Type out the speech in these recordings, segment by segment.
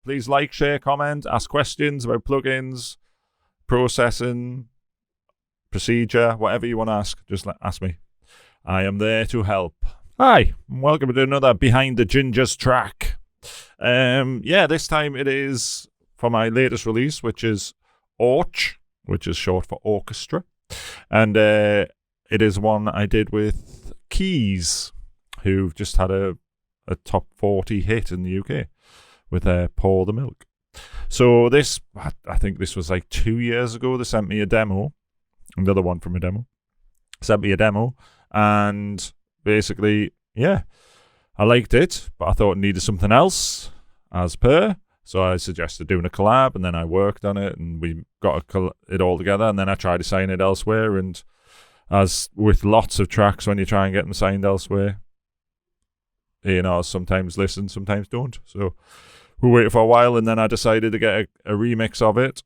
please like, share, comment, ask questions about plugins, processing, procedure, whatever you want to ask. Just ask me. I am there to help. Hi, and welcome to another Behind the Gingers track. This time it is for my latest release, which is Orch, which is short for orchestra. And it is one I did with Keees, who've just had a top 40 hit in the UK with Pour the Milk. So this, I think this was like 2 years ago, they sent me a demo, another one from a demo, sent me a demo, and basically, yeah, I liked it, but I thought it needed something else, as per, so I suggested doing a collab, and then I worked on it, and we got it all together, and then I tried to sign it elsewhere, and as with lots of tracks, when you try and get them signed elsewhere, sometimes listen, sometimes don't. So we waited for a while, and then I decided to get a remix of it,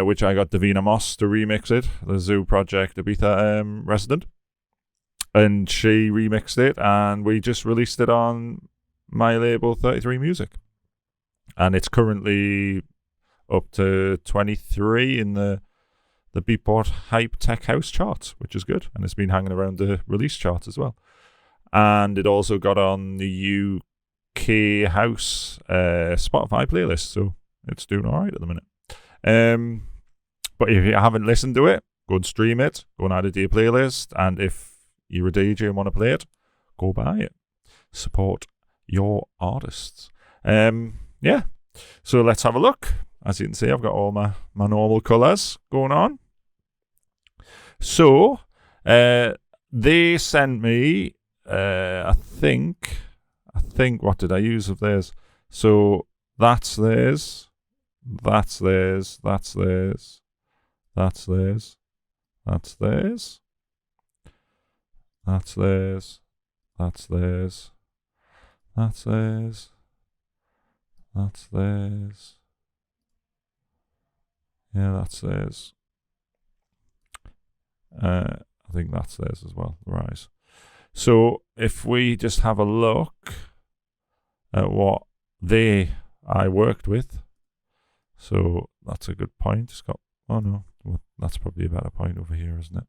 which I got Davina Moss to remix it, the Zoo Project Ibiza resident. And she remixed it, and we just released it on my label 33 Music. And it's currently up to 23 in the Beatport Hype Tech House charts, which is good. And it's been hanging around the release charts as well. And it also got on the UK House Spotify playlist, so it's doing all right at the minute. But if you haven't listened to it, go and stream it, go and add it to your playlist, and if you're a DJ and want to play it, go buy it. Support your artists. So let's have a look. As you can see, I've got all my normal colours going on. So, they sent me, I think, what did I use of theirs? So, that's theirs, that's theirs, that's theirs, that's theirs, that's theirs, that's theirs, that's theirs, that's theirs, that's theirs. Yeah, that's theirs. I think that's theirs as well, the Rise. So if we just have a look at what I worked with. So that's a good point. It's got, oh no, well, that's probably a better point over here, isn't it?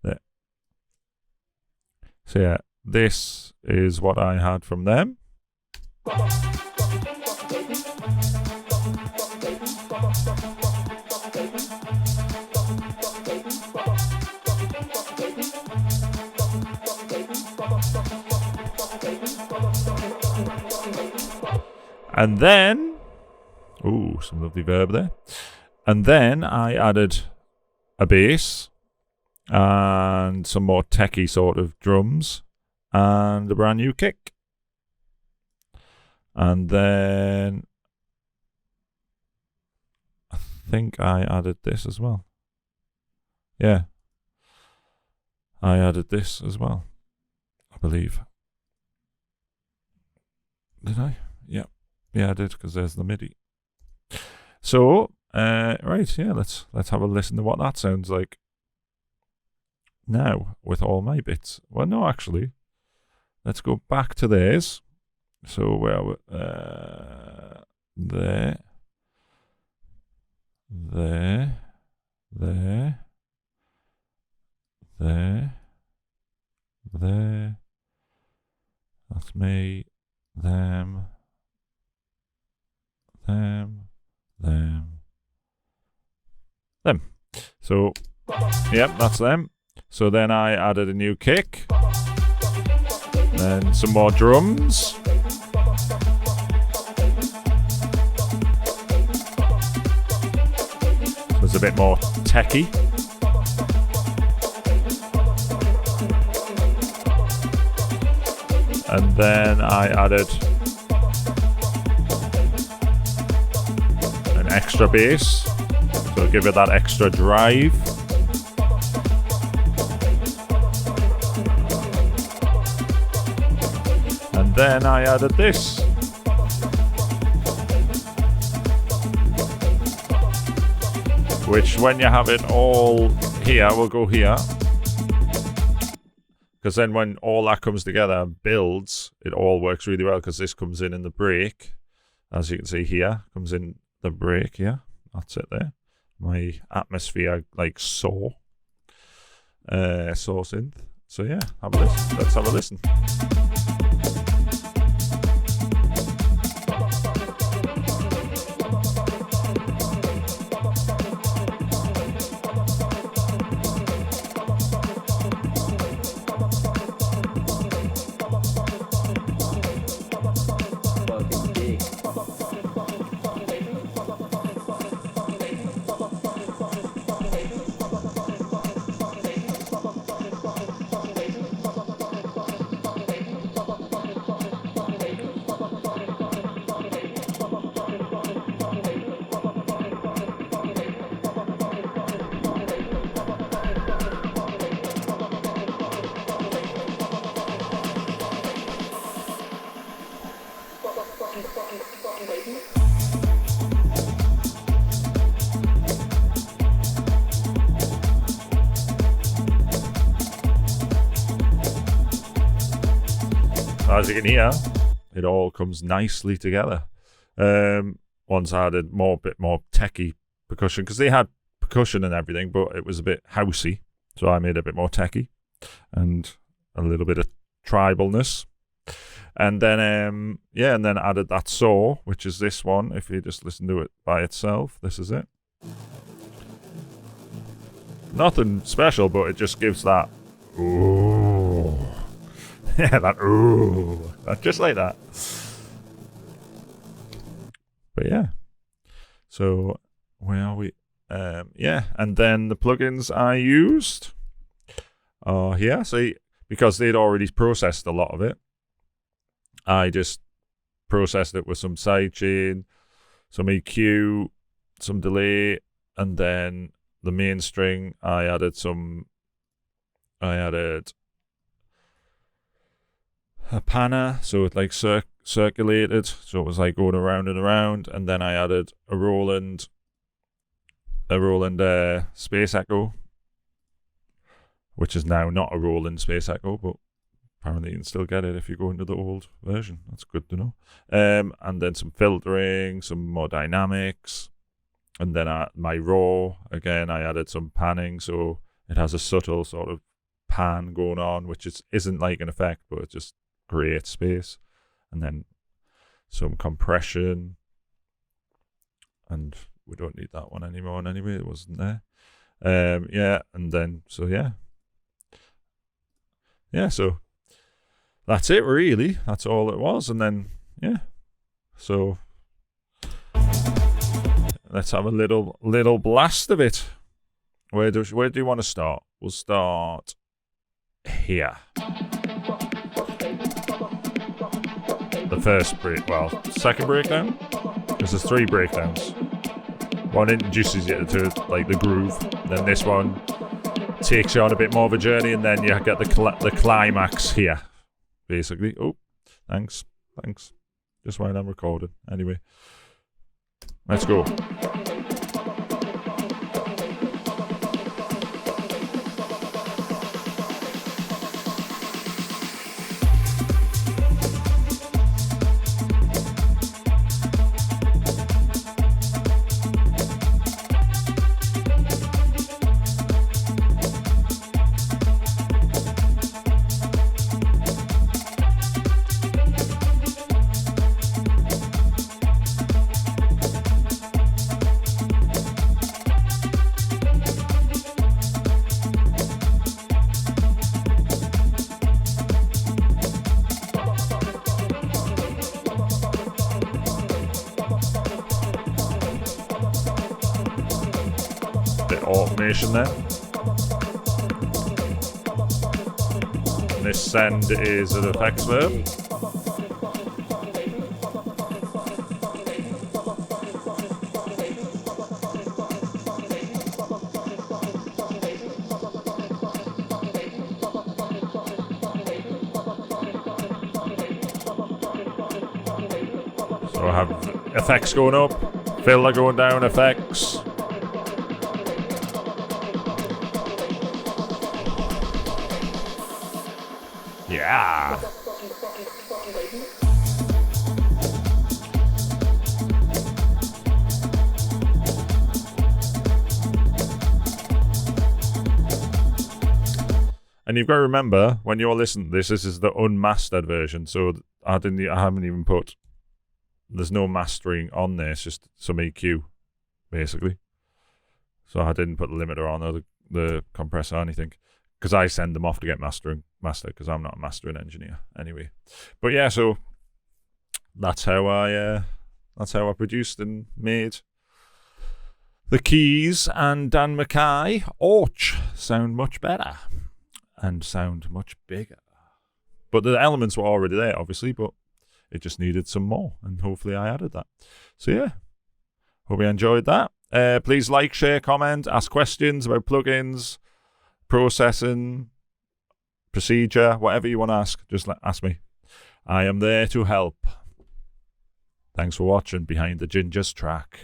There. So yeah, this is what I had from them. And then, some lovely verb there. And then I added a bass and some more techie sort of drums and a brand new kick. And then I think I added this as well. Yeah. I added this as well, I believe. Did I? Yeah. Yeah, I did, because there's the MIDI. So, right, yeah, let's have a listen to what that sounds like now with all my bits. Well, no, actually, let's go back to theirs. So, where there, that's me, them. So, yep, that's them. So then I added a new kick, then some more drums, so it's a bit more techie. And then I added an extra bass, so give it that extra drive. And then I added this. Which, when you have it all here, we'll go here. Because then when all that comes together and builds, it all works really well, because this comes in the break. as you can see here, comes in the break here. That's it there. My atmosphere like saw synth. So yeah, have a listen. Let's have a listen. As you can hear, it all comes nicely together. Once I added bit more techie percussion, because they had percussion and everything, but it was a bit housey, so I made it a bit more techie and a little bit of tribalness. And then and then added that saw, which is this one. If you just listen to it by itself, this is it. Nothing special, but it just gives that ooh. Yeah, that ooh, just like that. But yeah, so where are we? And then the plugins I used are here. See, because they'd already processed a lot of it, I just processed it with some sidechain, some EQ, some delay, and then the main string. I added a panner, so it like circulated, so it was like going around and around. And then I added a Roland Space Echo, which is now not a Roland Space Echo, but apparently you can still get it if you go into the old version. That's good to know. And then some filtering, some more dynamics, and then my raw again. I added some panning, so it has a subtle sort of pan going on, which isn't like an effect, but it just creates space. And then some compression, and we don't need that one anymore. And anyway, it wasn't there. And then so that's it really. That's all it was. And then so let's have a little blast of it. Where do you want to start? We'll start here. The first second breakdown, because there's 3 breakdowns. One introduces you to like the groove, then this one takes you on a bit more of a journey, and then you get the climax here, basically. Oh, thanks. Just while I'm recording. Anyway, let's go. Automation there. And this send is an effects verb. So I have effects going up, filler going down, effects. Yeah. And you've got to remember, when you're listening to this is the unmastered version. So I haven't even put, there's no mastering on there. It's just some EQ, basically. So I didn't put the limiter on or the compressor or anything, because I send them off to get mastered, because I'm not a mastering engineer anyway. But yeah, so that's how I produced and made the Keees and Dan McKie Orch sound much better and sound much bigger. But the elements were already there, obviously, but it just needed some more, and hopefully I added that. So yeah, hope you enjoyed that. Please like, share, comment, ask questions about plugins, processing, procedure, whatever you want to ask, just ask me. I am there to help. Thanks for watching Behind the Gingers Track.